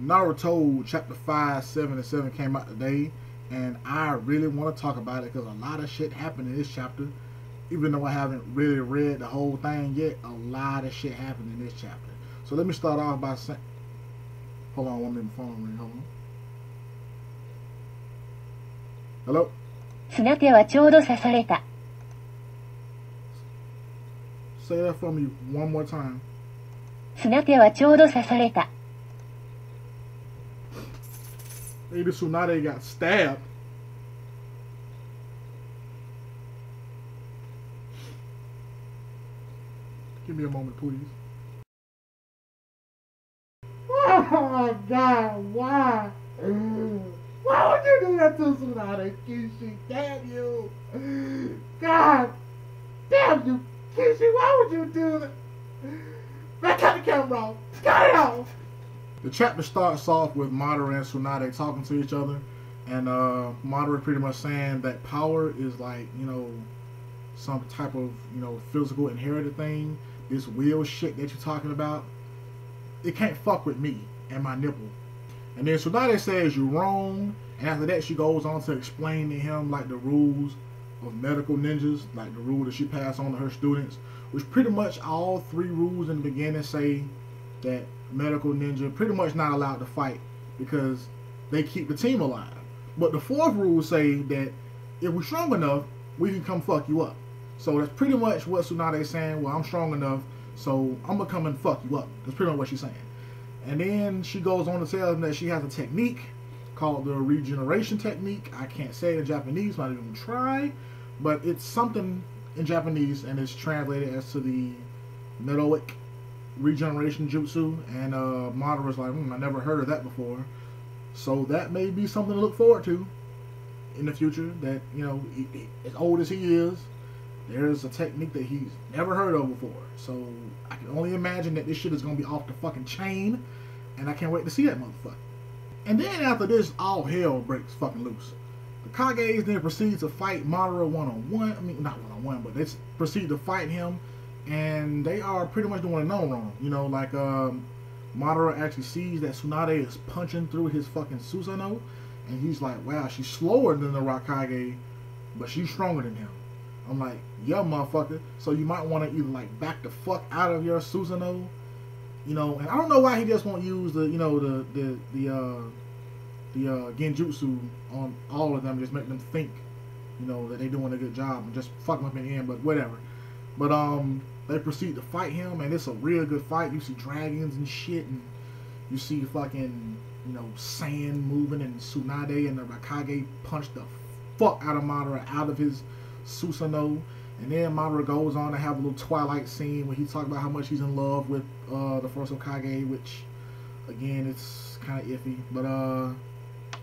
Naruto chapter 5, 7, and 7 came out today, and I really want to talk about it because a lot of shit happened in this chapter. Even though I haven't really read the whole thing yet, a lot of shit happened in this chapter. So let me start off by saying, hold on 1 minute, phone ring, hold on. Hello? 砂手はちょうど刺された。 Say that for me one more time. 砂手はちょうど刺された。 Lady Tsunade got stabbed. Give me a moment, please. Oh my God, why? Why would you do that to Tsunade, Kishi? Damn you. God damn you, Kishi, why would you do that? Man, cut the camera off. Cut it off. The chapter starts off with Madara and Tsunade talking to each other, and Madara pretty much saying that power is like, you know, some type of, you know, physical inherited thing. This will shit that you're talking about, it can't fuck with me and my nipple. And then Tsunade says you're wrong, and after that she goes on to explain to him like the rules of medical ninjas, like the rule that she passed on to her students, which pretty much all three rules in the beginning say that medical ninja pretty much not allowed to fight because they keep the team alive. But the fourth rule say that if we're strong enough, we can come fuck you up. So that's pretty much what Tsunade's saying. Well, I'm strong enough, so I'm gonna come and fuck you up. That's pretty much what she's saying. And then she goes on to tell them that she has a technique called the regeneration technique. I can't say it in Japanese, so I didn't even try. But it's something in Japanese, and it's translated as to the Medoic regeneration jutsu. And Madara's like, I never heard of that before. So that may be something to look forward to in the future. That, you know, as old as he is, there's a technique that he's never heard of before. So I can only imagine that this shit is going to be off the fucking chain. And I can't wait to see that motherfucker. And then after this, all hell breaks fucking loose. The Kages then proceed to fight Madara one-on-one. I mean, not one-on-one, but they proceed to fight him. And they are pretty much doing no wrong. You know, like Madara actually sees that Tsunade is punching through his fucking Susanoo. And he's like, wow, she's slower than the Raikage, but she's stronger than him. I'm like, yeah, motherfucker. So you might want to either like back the fuck out of your Susanoo, you know. And I don't know why he just won't use the, you know, the genjutsu on all of them, just make them think, you know, that they're doing a good job and just fuck them up in the end. But whatever. But they proceed to fight him, and it's a real good fight. You see dragons and shit, and you see fucking, you know, sand moving, and Tsunade and the Raikage punch the fuck out of Madara out of his Susanoo. And then Madara goes on to have a little Twilight scene where he talks about how much he's in love with the first Hokage, which again, it's kind of iffy. But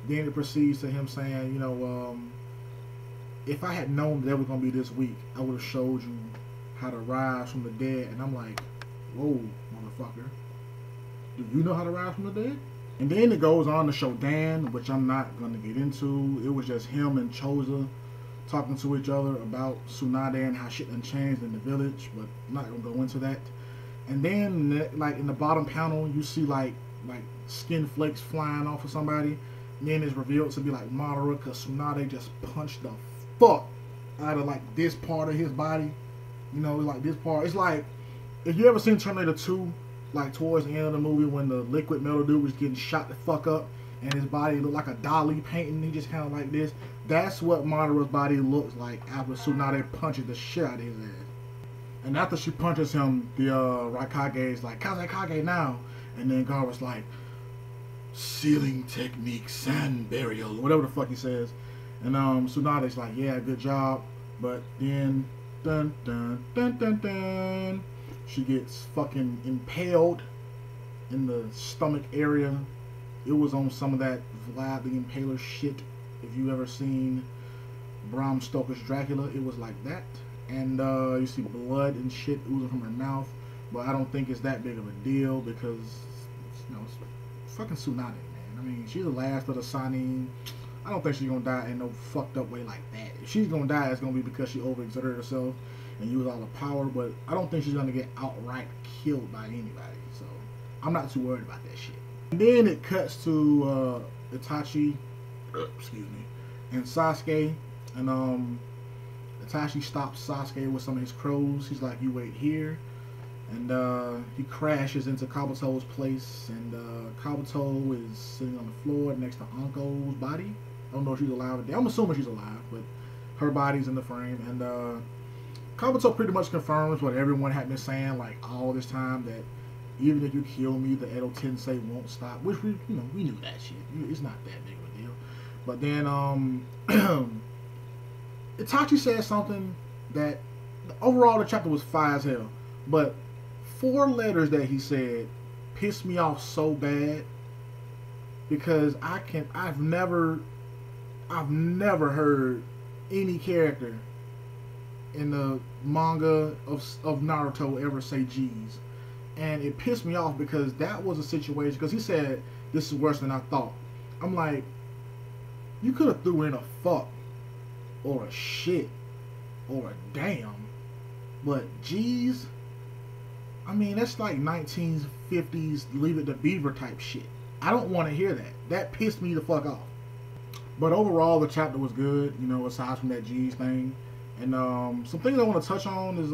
then it proceeds to him saying, you know, if I had known that it was gonna be this week, I would have showed you how to rise from the dead. And I'm like, whoa, motherfucker, do you know how to rise from the dead? And then it goes on to show Dan, which I'm not gonna get into. It was just him and Choza talking to each other about Tsunade and how shit done changed in the village, but I'm not gonna go into that. And then, like in the bottom panel, you see like skin flakes flying off of somebody. And then it's revealed to be like Madara, because Tsunade just punched the fuck out of like this part of his body. You know, like this part. It's like, if you ever seen Terminator 2, like towards the end of the movie when the liquid metal dude was getting shot the fuck up and his body looked like a Dali painting, he just kind of like this. That's what Madara's body looks like after Tsunade punches the shit out of his ass. And after she punches him, the Raikage is like, Kazekage now. And then Gaara's like, sealing technique, sand burial, whatever the fuck he says. And Tsunade's like, yeah, good job. But then, dun dun dun dun dun, she gets fucking impaled in the stomach area. It was on some of that Vlad the Impaler shit. If you ever seen Bram Stoker's Dracula, it was like that. And you see blood and shit oozing from her mouth. But I don't think it's that big of a deal because, you know, it's fucking Tsunade, man. I mean, she's the last of the Sanin. I don't think she's gonna die in no fucked up way like that. If she's gonna die, it's gonna be because she overexerted herself and used all the power. But I don't think she's gonna get outright killed by anybody. So I'm not too worried about that shit. And then it cuts to Itachi, excuse me, and Sasuke, and Itachi stops Sasuke with some of his crows. He's like, "You wait here," and he crashes into Kabuto's place, and Kabuto is sitting on the floor next to Anko's body. I don't know if she's alive. I'm assuming she's alive, but her body's in the frame, and Kabuto pretty much confirms what everyone had been saying like all this time, that even if you kill me, the Edo Tensei won't stop. Which we knew that shit. It's not that big of a deal. But then Itachi said something that overall the chapter was fire as hell, but 4 letters that he said pissed me off so bad, because I've never heard any character in the manga of Naruto ever say G's. And it pissed me off because that was a situation, because he said this is worse than I thought. I'm like, you could have threw in a fuck or a shit or a damn, but G's, I mean, that's like 1950s Leave It to Beaver type shit. I don't want to hear that. That pissed me the fuck off. But overall, the chapter was good, aside from that G's thing. And some things I want to touch on is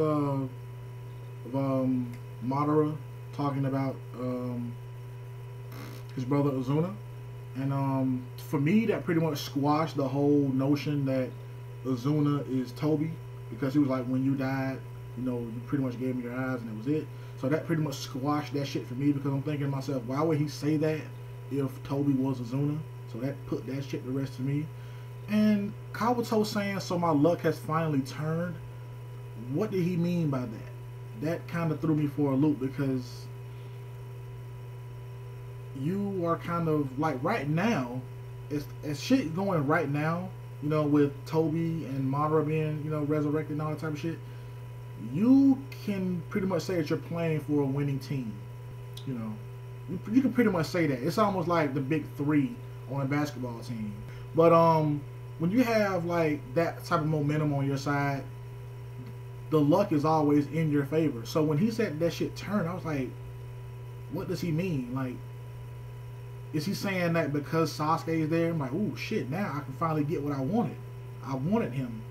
Madara talking about his brother Azuna. And for me, that pretty much squashed the whole notion that Azuna is Toby, because he was like, when you died, you pretty much gave me your eyes and that was it. So that pretty much squashed that shit for me, because I'm thinking to myself, why would he say that if Toby was Azuna? So that put that shit to rest to me. And Kabuto saying, so my luck has finally turned. What did he mean by that? That kind of threw me for a loop, because you are kind of like, right now, as shit going right now, with Toby and Madara being, resurrected and all that type of shit, you can pretty much say that you're playing for a winning team. You can pretty much say that. It's almost like the big 3 on a basketball team. But when you have like that type of momentum on your side, the luck is always in your favor. So when he said that shit turned, I was like, what does he mean? Like, is he saying that because Sasuke is there? I'm like, oh shit, now I can finally get what I wanted. I wanted him,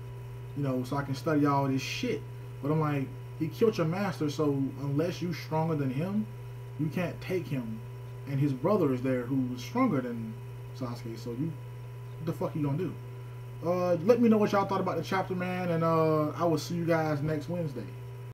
so I can study all this shit. But I'm like, he killed your master, so unless you're stronger than him, you can't take him. And his brother is there who's stronger than Sasuke, so what the fuck you gonna do? Let me know what y'all thought about the chapter, man, and I will see you guys next Wednesday.